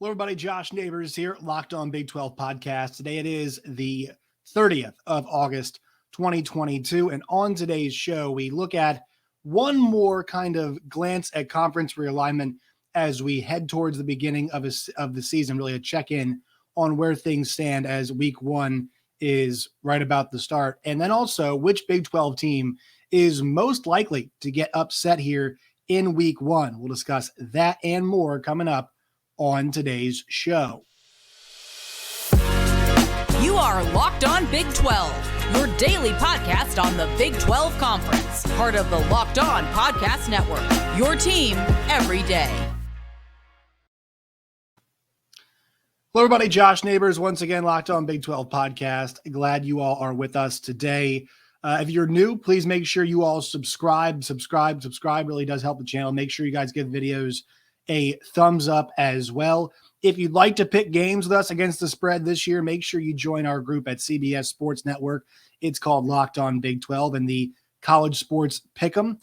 Hello, everybody. Josh Neighbors here, Locked On Big 12 podcast. Today it is the 30th of August, 2022. And on today's show, we look at one more kind of glance at conference realignment as we head towards the beginning of the season, really a check-in on where things stand as week one is right about to start. And then also which Big 12 team is most likely to get upset here in week one. We'll discuss that and more coming up on today's show. You are Locked On Big 12, your daily podcast on the Big 12 Conference, part of the Locked On Podcast Network, your team every day. Hello, everybody. Josh Neighbors, once again, Locked On Big 12 podcast. Glad you all are with us today. If you're new, please make sure you all subscribe. Really does help the channel. Make sure you guys give videos a thumbs up as well. If you'd like to pick games with us against the spread this year, make sure you join our group at CBS Sports Network. It's called Locked On Big 12 and the College Sports Pick EM.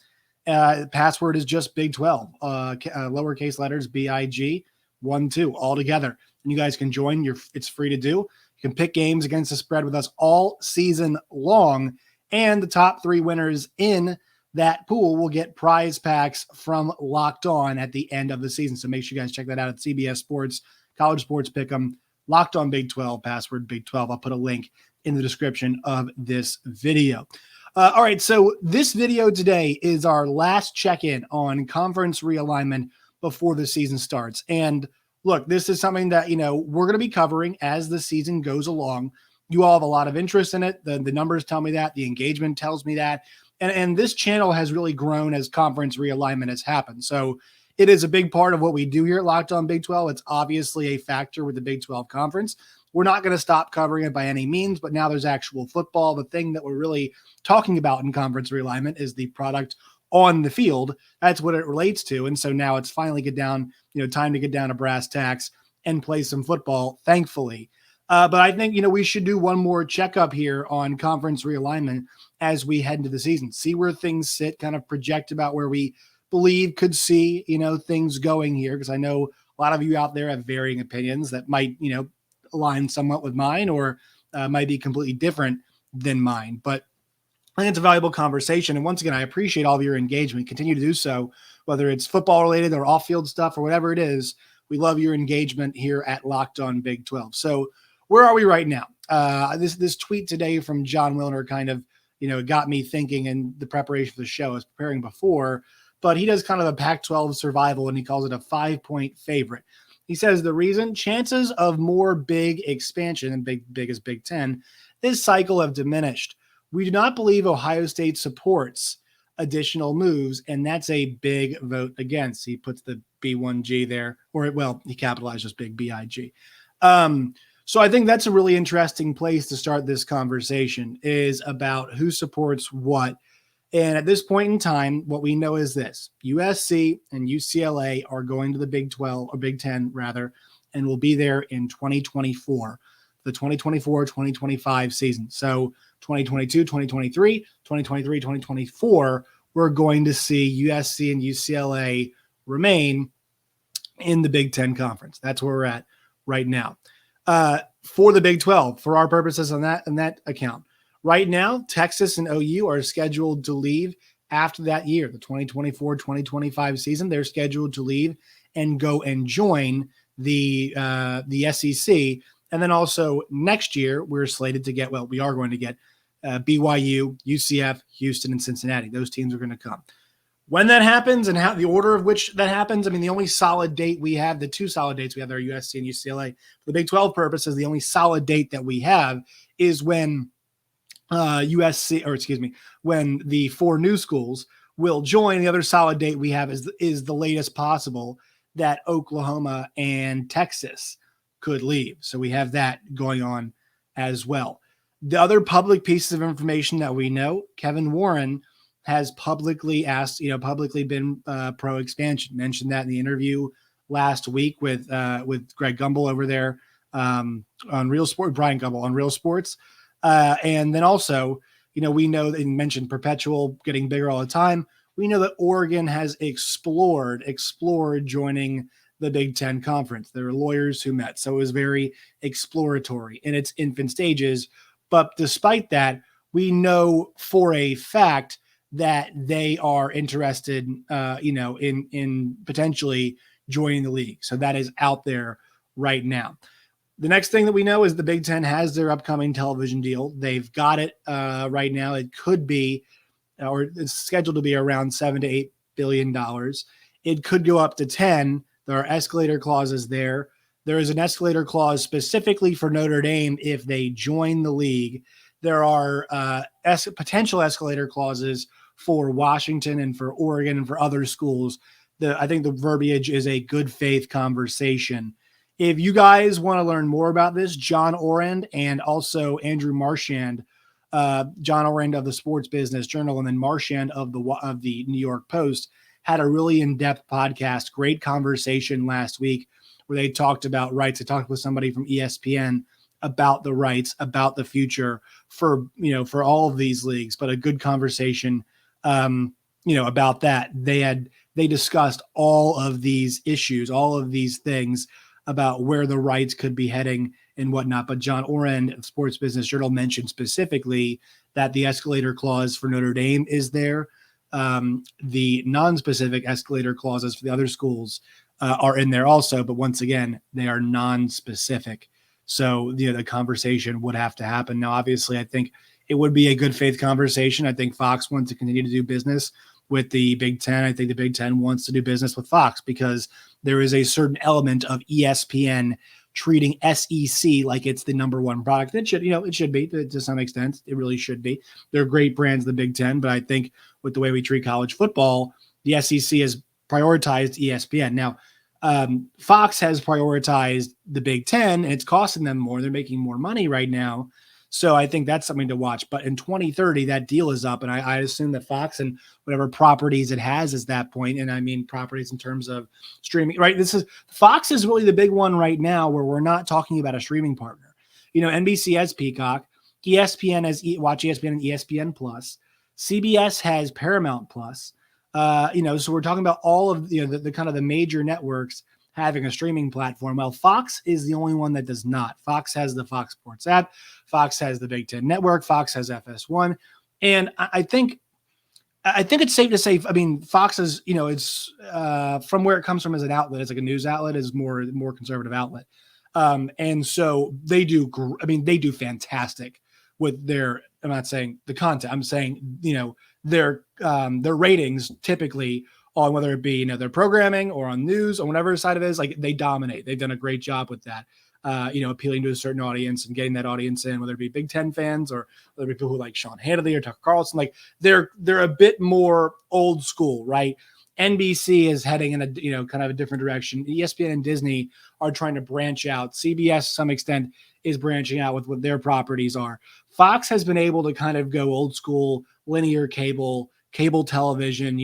Password is just Big 12, lowercase letters, BIG, 1-2, all together. And you guys can join. It's free to do. You can pick games against the spread with us all season long. And the top three winners in that pool will get prize packs from Locked On at the end of the season. So make sure you guys check that out at CBS Sports, College Sports Pick 'em, Locked On Big 12, password Big 12. I'll put a link in the description of this video. All right, so this video today is our last check-in on conference realignment before the season starts. And look, this is something that, we're going to be covering as the season goes along. You all have a lot of interest in it. The numbers tell me that. The engagement tells me that. And this channel has really grown as conference realignment has happened. So it is a big part of what we do here at Locked On Big 12. It's obviously a factor with the Big 12 conference. We're not going to stop covering it by any means, but now there's actual football. The thing that we're really talking about in conference realignment is the product on the field. That's what it relates to. And so now it's finally time to get down to brass tacks and play some football, thankfully. But I think, we should do one more checkup here on conference realignment as we head into the season, see where things sit, kind of project about where we believe could see, things going here. Because I know a lot of you out there have varying opinions that might, align somewhat with mine or might be completely different than mine. But I think it's a valuable conversation. And once again, I appreciate all of your engagement. Continue to do so, whether it's football related or off-field stuff or whatever it is. We love your engagement here at Locked On Big 12. So where are we right now? This tweet today from John Wilner kind of, got me thinking in the preparation for the show. I was preparing before, but he does kind of a Pac-12 survival, and he calls it a 5-point favorite. He says the reason chances of more big expansion, and big is Big 10, this cycle have diminished. We do not believe Ohio State supports additional moves, and that's a big vote against. He puts the B1G there, he capitalized just big BIG. So I think that's a really interesting place to start this conversation, is about who supports what. And at this point in time, what we know is this: USC and UCLA are going to the Big 12 or Big 10 rather, and will be there in 2024, the 2024-2025 season. So 2022, 2023, 2023, 2024, we're going to see USC and UCLA remain in the Big 10 conference. That's where we're at right now. For the Big 12, for our purposes on that account. Right now, Texas and OU are scheduled to leave after that year, the 2024-2025 season. They're scheduled to leave and go and join the SEC. And then also next year, we are going to get BYU, UCF, Houston, and Cincinnati. Those teams are going to come. When that happens and how the order of which that happens, the only solid date we have, the two solid dates we have are USC and UCLA. For the Big 12 purposes, the only solid date that we have is when when the four new schools will join. The other solid date we have is the latest possible that Oklahoma and Texas could leave. So we have that going on as well. The other public pieces of information that we know, Kevin Warren has publicly been pro expansion. Mentioned that in the interview last week with Greg Gumbel over there on Real Sport, Brian Gumbel on Real Sports. And then also, we know that you mentioned perpetual getting bigger all the time. We know that Oregon has explored joining the Big Ten Conference. There were lawyers who met. So it was very exploratory in its infant stages. But despite that, we know for a fact that they are interested, in potentially joining the league. So that is out there right now. The next thing that we know is the Big Ten has their upcoming television deal. They've got it right now. It could be, or it's scheduled to be around $7 to $8 billion. It could go up to 10. There are escalator clauses there. There is an escalator clause specifically for Notre Dame if they join the league. There are potential escalator clauses for Washington and for Oregon and for other schools. I think the verbiage is a good faith conversation. If you guys want to learn more about this, John Orand and also Andrew Marchand, John Orand of the Sports Business Journal and then Marchand of the New York Post, had a really in-depth podcast, great conversation last week where they talked about rights. I talked with somebody from ESPN about the rights, about the future for all of these leagues, but a good conversation, about that. They discussed all of these issues, all of these things about where the rights could be heading and whatnot. But John Orand of Sports Business Journal mentioned specifically that the escalator clause for Notre Dame is there. The non-specific escalator clauses for the other schools are in there also, but once again, they are non-specific. So the conversation would have to happen. Now, obviously, I think it would be a good faith conversation. I think Fox wants to continue to do business with the Big Ten. I think the Big Ten wants to do business with Fox because there is a certain element of ESPN treating SEC like it's the number one product. It should be to some extent. It really should be. They're great brands, the Big Ten, but I think with the way we treat college football, the SEC has prioritized ESPN. Now, Fox has prioritized the Big Ten, and it's costing them more. They're making more money right now. So I think that's something to watch. But in 2030, that deal is up, and I assume that Fox and whatever properties it has is that point. And I mean properties in terms of streaming, right? Fox is really the big one right now where we're not talking about a streaming partner. NBC has Peacock, ESPN has Watch ESPN and ESPN Plus, CBS has Paramount Plus. So we're talking about all of the kind of the major networks having a streaming platform. Well, Fox is the only one that does not. Fox has the Fox Sports app. Fox has the Big Ten Network. Fox has FS1. And I think it's safe to say, Fox is, it's from where it comes from as an outlet. It's like a news outlet, is more conservative outlet. And so they do fantastic with their, I'm not saying the content, I'm saying, their ratings typically on whether it be, their programming or on news or whatever side of it is, like they dominate. They've done a great job with that, appealing to a certain audience and getting that audience in, whether it be Big Ten fans or whether it be people who like Sean Hannity or Tucker Carlson. Like they're a bit more old school, right? NBC is heading in a, kind of a different direction. ESPN and Disney are trying to branch out. CBS, to some extent, is branching out with what their properties are. Fox has been able to kind of go old school, linear cable television,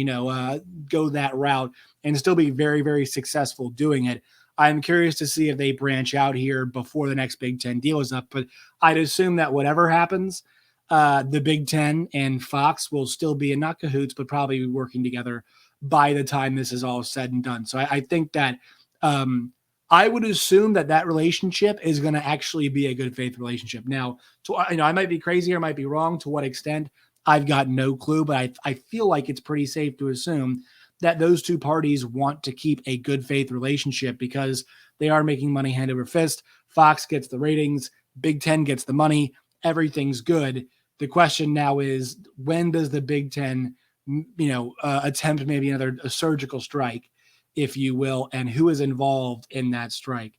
go that route and still be very, very successful doing it. I'm curious to see if they branch out here before the next Big Ten deal is up, but I'd assume that whatever happens, the Big Ten and Fox will still be in not cahoots, but probably be working together by the time this is all said and done. So I think that I would assume that relationship is going to actually be a good faith relationship. Now, I might be crazy or might be wrong. To what extent, I've got no clue, but I feel like it's pretty safe to assume that those two parties want to keep a good faith relationship because they are making money hand over fist. Fox gets the ratings, Big Ten gets the money, everything's good. The question now is, when does the Big Ten, attempt maybe a surgical strike, if you will, and who is involved in that strike?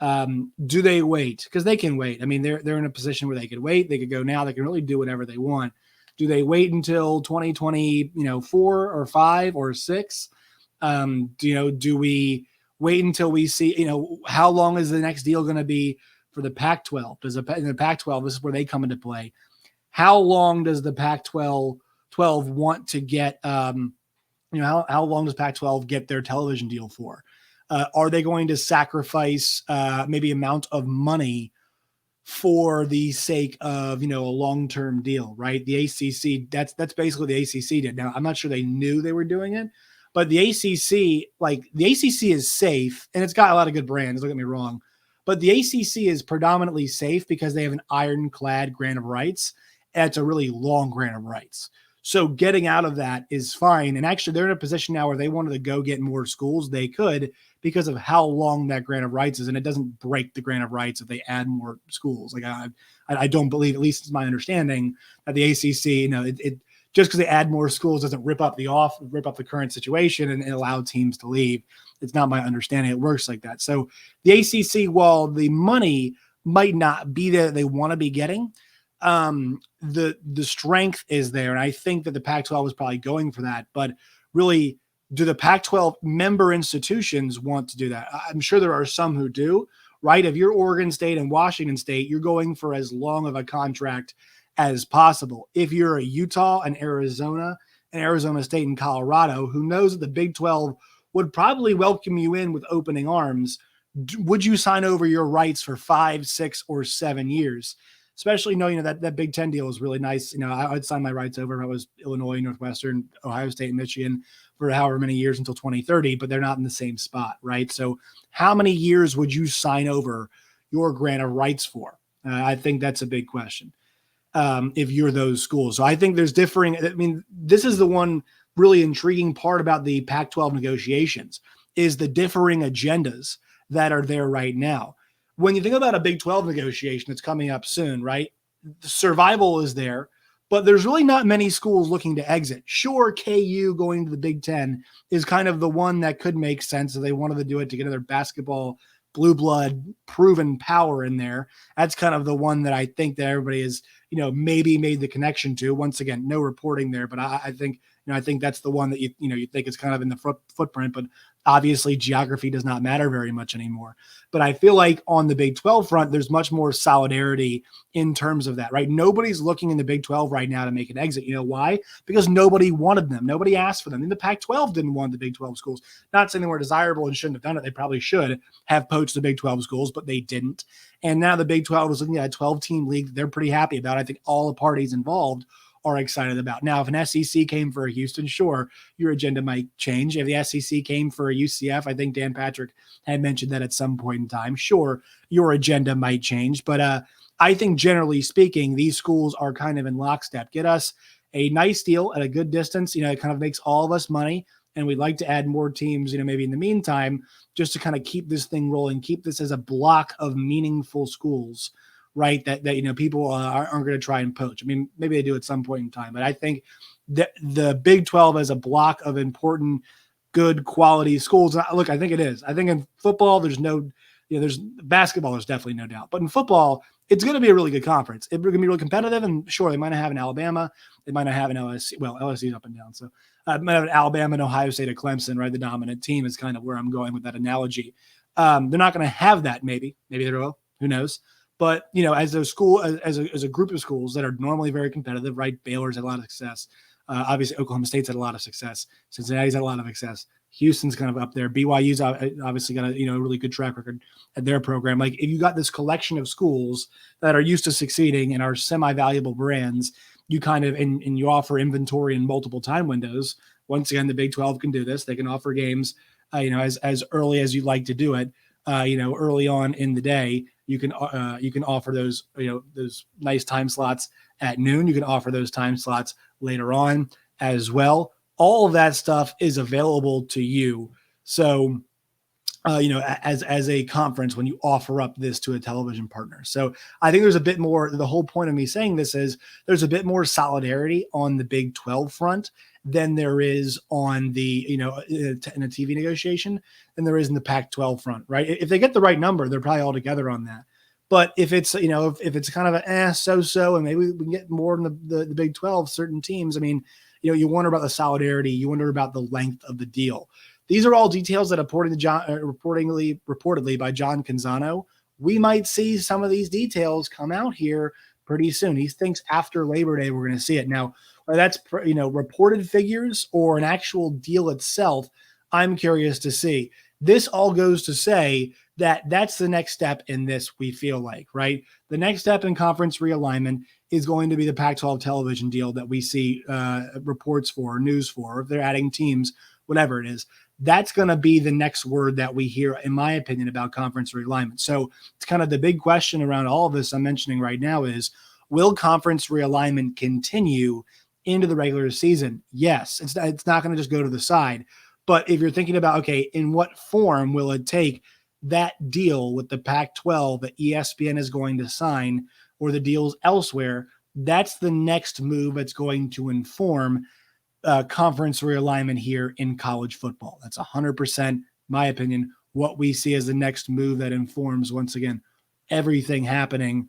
Do they wait? Because they can wait. They're in a position where they could wait. They could go now. They can really do whatever they want. Do they wait until 2024 or 5 or 6? Do we wait until we see, how long is the next deal going to be for the Pac-12? In the Pac-12, this is where they come into play. How long does the Pac-12 want to get, how long does Pac-12 get their television deal for? Are they going to sacrifice maybe amount of money for the sake of, a long-term deal, right? The ACC, that's basically what the ACC did. Now, I'm not sure they knew they were doing it, But the ACC is safe, and it's got a lot of good brands. Don't get me wrong, but the ACC is predominantly safe because they have an ironclad grant of rights. And it's a really long grant of rights. So getting out of that is fine. And actually, they're in a position now where they wanted to go get more schools. They could because of how long that grant of rights is, and it doesn't break the grant of rights if they add more schools. Like I don't believe, at least it's my understanding, that the ACC, it just because they add more schools doesn't rip up the current situation and allow teams to leave. It's not my understanding it works like that. So the ACC, while the money might not be there that they want to be getting, the strength is there. And I think that the Pac-12 was probably going for that, but really, do the Pac-12 member institutions want to do that? I'm sure there are some who do, right? If you're Oregon State and Washington State, you're going for as long of a contract as possible. If you're a Utah and Arizona State and Colorado, who knows that the Big 12 would probably welcome you in with opening arms, would you sign over your rights for 5, 6, or 7 years? Especially knowing that Big 10 deal is really nice. I'd sign my rights over if I was Illinois, Northwestern, Ohio State, and Michigan for however many years until 2030, but they're not in the same spot, right? So how many years would you sign over your grant of rights for? I think that's a big question if you're those schools. So I think there's differing. I mean, this is the one really intriguing part about the Pac-12 negotiations is the differing agendas that are there right now. When you think about a Big 12 negotiation that's coming up soon, right? Survival is there, but there's really not many schools looking to exit. Sure, KU going to the Big 10 is kind of the one that could make sense if they wanted to do it to get another basketball blue blood proven power in there. That's kind of the one that I think that everybody is, maybe made the connection to. Once again, no reporting there, but I think that's the one that you think is kind of in the footprint, but obviously geography does not matter very much anymore. But I feel like on the Big 12 front, there's much more solidarity in terms of that, right? Nobody's looking in the Big 12 right now to make an exit. You know why? Because nobody wanted them. Nobody asked for them. And the Pac-12 didn't want the Big 12 schools. Not saying they were desirable and shouldn't have done it. They probably should have poached the Big 12 schools, but they didn't. And now the Big 12 is looking at a 12-team league that they're pretty happy about. I think all the parties involved are excited about. Now, if an SEC came for a Houston, sure, your agenda might change. If the SEC came for a UCF, I think Dan Patrick had mentioned that at some point in time, sure, your agenda might change. But I think generally speaking, these schools are kind of in lockstep. Get us a nice deal at a good distance. It kind of makes all of us money. And we'd like to add more teams, maybe in the meantime, just to kind of keep this thing rolling, keep this as a block of meaningful schools, right? That people aren't going to try and poach. I mean, maybe they do at some point in time, but I think that the Big 12 as a block of important, good quality schools. Look, I think it is. I think in football, there's there's basketball, there's definitely no doubt. But in football, it's going to be a really good conference. It's going to be really competitive, and sure, they might not have an Alabama. They might not have an LSU. Well, LSU's up and down, so might have an Alabama and Ohio State or Clemson, right? The dominant team is kind of where I'm going with that analogy. They're not going to have that. Maybe they will. Who knows? But as a school, as a group of schools that are normally very competitive, right? Baylor's had a lot of success. Obviously, Oklahoma State's had a lot of success. Cincinnati's had a lot of success. Houston's kind of up there. BYU's obviously got a really good track record at their program. Like if you got this collection of schools that are used to succeeding and are semi-valuable brands, you kind of and you offer inventory in multiple time windows. Once again, the Big 12 can do this. They can offer games, as early as you'd like to do it. Early on in the day, you can offer those those nice time slots at noon. You can offer those time slots later on as well. All of that stuff is available to you. So, as a conference, when you offer up this to a television partner. So I think there's a bit more, the whole point of me saying this is there's a bit more solidarity on the Big 12 front than there is on the, in a TV negotiation than there is in the Pac-12 front, right? If they get the right number, they're probably all together on that. But if it's, if it's kind of a so-so, and maybe we can get more in the Big 12, certain teams, I mean, you wonder about the solidarity. You wonder about the length of the deal. These are all details that reportedly by John Canzano. We might see some of these details come out here pretty soon. He thinks after Labor Day, we're going to see it. Now, whether that's, reported figures or an actual deal itself, I'm curious to see. This all goes to say that that's the next step in this, we feel like, right? The next step in conference realignment is going to be the Pac-12 television deal that we see reports for, news for. If they're adding teams, whatever it is. That's going to be the next word that we hear, in my opinion, about conference realignment. So it's kind of the big question around all of this I'm mentioning right now is, will conference realignment continue into the regular season? Yes, it's not going to just go to the side. But if you're thinking about, okay, in what form will it take that deal with the Pac-12 that ESPN is going to sign, or the deals elsewhere, that's the next move that's going to inform conference realignment here in college football. That's 100%, my opinion, what we see as the next move that informs, once again, everything happening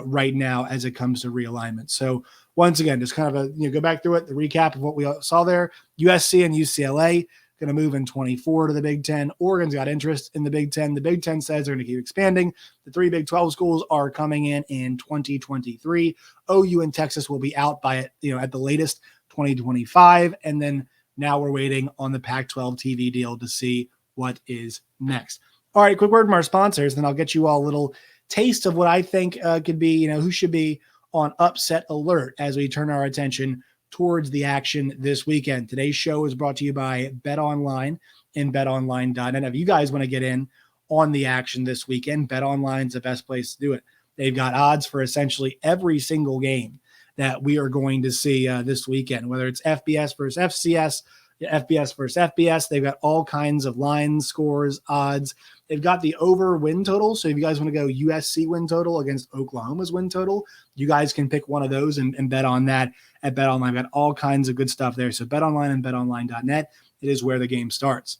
right now as it comes to realignment. So once again, just kind of go back through it, the recap of what we saw there. USC and UCLA going to move in 24 to the Big Ten. Oregon's got interest in the Big Ten. The Big Ten says they're going to keep expanding. The 3 Big 12 schools are coming in 2023. OU and Texas will be out by at the latest 2025. And then now we're waiting on the Pac-12 TV deal to see what is next. All right, quick word from our sponsors, then I'll get you all a little taste of what I think could be, who should be on upset alert as we turn our attention towards the action this weekend. Today's show is brought to you by BetOnline and BetOnline.net. If you guys want to get in on the action this weekend, BetOnline is the best place to do it. They've got odds for essentially every single game that we are going to see this weekend, whether it's FBS versus FCS, FBS versus FBS. They've got all kinds of lines, scores, odds. They've got the over win total. So if you guys want to go USC win total against Oklahoma's win total, you guys can pick one of those and bet on that at BetOnline. I've got all kinds of good stuff there. So BetOnline and BetOnline.net, it is where the game starts.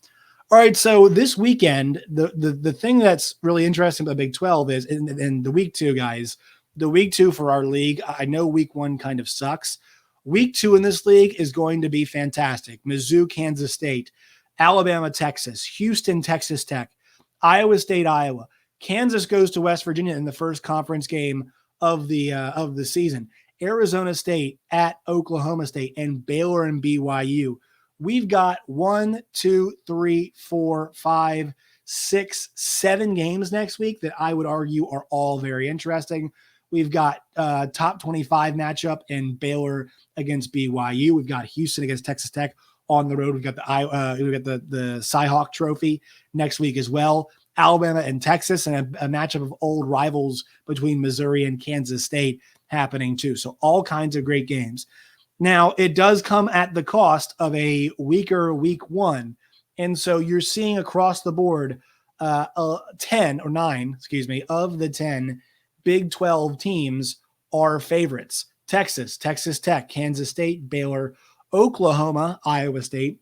All right, so this weekend, the thing that's really interesting about Big 12 is, in the week 2, guys, the week 2 for our league, I know week 1 kind of sucks. Week 2 in this league is going to be fantastic. Mizzou, Kansas State, Alabama, Texas, Houston, Texas Tech, Iowa State, Iowa. Kansas goes to West Virginia in the first conference game of the season. Arizona State at Oklahoma State, and Baylor and BYU. We've got 1, 2, 3, 4, 5, 6, 7 games next week that I would argue are all very interesting. We've got top 25 matchup in Baylor against BYU. We've got Houston against Texas Tech on the road. We've got the Cy-Hawk Trophy next week as well. Alabama and Texas, and a matchup of old rivals between Missouri and Kansas State happening too. So all kinds of great games. Now, it does come at the cost of a weaker week 1. And so you're seeing across the board 9 of the 10 Big 12 teams are favorites. Texas Tech, Kansas State, Baylor, Oklahoma, Iowa State,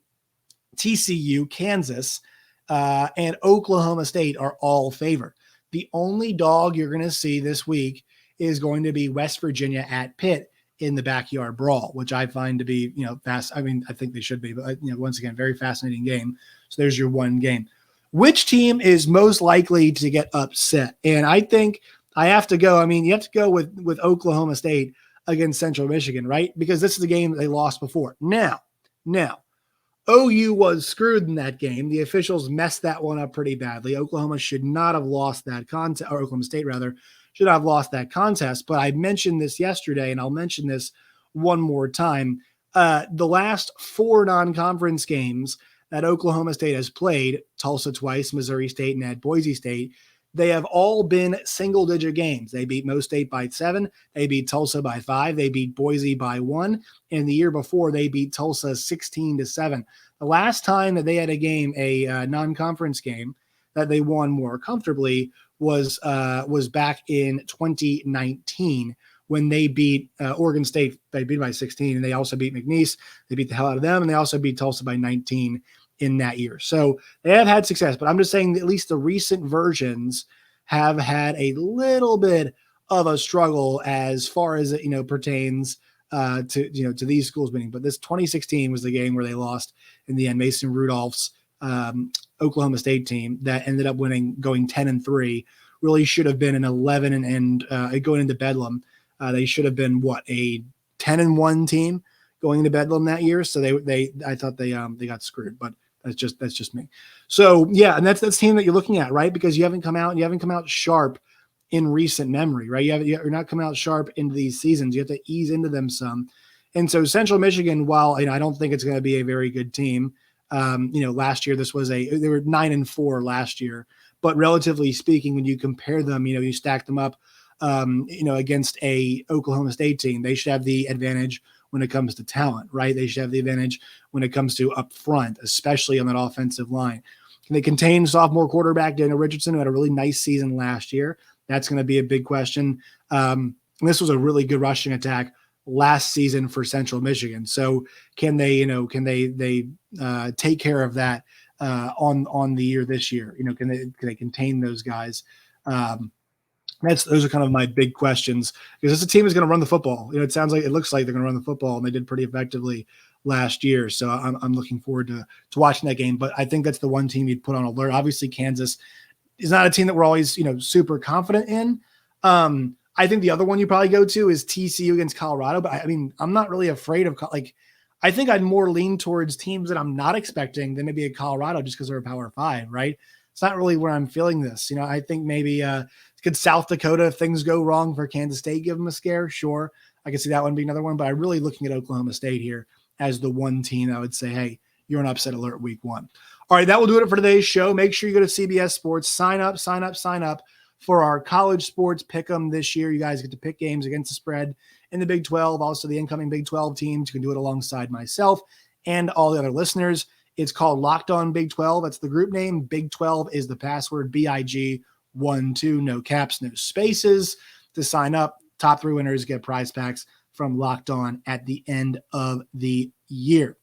TCU, Kansas, and Oklahoma State are all favored. The only dog you're going to see this week is going to be West Virginia at Pitt in the backyard brawl, which I find to be, fast. I mean, I think they should be, but once again, very fascinating game. So there's your one game. Which team is most likely to get upset? And I think I have to go. I mean, you have to go with Oklahoma State against Central Michigan, right? Because this is the game that they lost before. Now, OU was screwed in that game. The officials messed that one up pretty badly. Oklahoma should not have lost that contest, or Oklahoma State rather, should not have lost that contest. But I mentioned this yesterday, and I'll mention this one more time. The last 4 non-conference games that Oklahoma State has played, Tulsa twice, Missouri State, and at Boise State, they have all been single-digit games. They beat Mo State by 7. They beat Tulsa by 5. They beat Boise by 1. And the year before, they beat Tulsa 16-7. The last time that they had a non-conference game that they won more comfortably was back in 2019 when they beat Oregon State. They beat by 16, and they also beat McNeese. They beat the hell out of them, and they also beat Tulsa by 19 in that year. So they have had success, but I'm just saying that at least the recent versions have had a little bit of a struggle as far as it pertains to these schools winning. But this 2016 was the game where they lost in the end. Mason Rudolph's Oklahoma State team that ended up winning, going 10-3, really should have been an 11 and going into Bedlam. They should have been a 10-1 team going into Bedlam that year. So I thought they got screwed, but that's just me. So yeah, and that's the team that you're looking at, right? Because you haven't come out sharp in recent memory, right? You're not coming out sharp into these seasons. You have to ease into them some. And so Central Michigan, while I don't think it's going to be a very good team, Last year they were 9-4 last year, but relatively speaking, when you compare them, you stack them up, against a Oklahoma State team, they should have the advantage when it comes to talent, right? They should have the advantage when it comes to up front, especially on that offensive line. Can they contain sophomore quarterback Daniel Richardson, who had a really nice season last year? That's going to be a big question. This was a really good rushing attack last season for Central Michigan. So can they take care of that on the year this year? Can they contain those guys? Those are kind of my big questions, because this team is going to run the football. It looks like they're going to run the football, and they did pretty effectively last year. So I'm looking forward to watching that game. But I think that's the one team you'd put on alert. Obviously, Kansas is not a team that we're always super confident in. I think the other one you probably go to is TCU against Colorado. But I'm not really afraid of I think I'd more lean towards teams that I'm not expecting than maybe a Colorado, just because they're a Power 5, right? It's not really where I'm feeling this. I think maybe could South Dakota, if things go wrong for Kansas State, give them a scare? Sure. I can see that one being another one, but I'm really looking at Oklahoma State here as the one team I would say, hey, you're an upset alert week 1. All right, that will do it for today's show. Make sure you go to CBS Sports, sign up for our college sports pick 'em this year. You guys get to pick games against the spread in the Big 12, also the incoming Big 12 teams. You can do it alongside myself and all the other listeners. It's called Locked On Big 12. That's the group name. Big 12 is the password, BIG12, no caps, no spaces. To sign up, top 3 winners get prize packs from Locked On at the end of the year.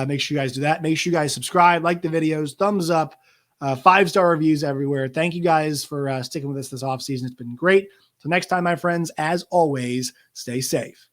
Make sure you guys do that. Make sure you guys subscribe, like the videos, thumbs up, 5-star reviews everywhere. Thank you guys for sticking with us this offseason. It's been great. So next time, my friends, as always, stay safe.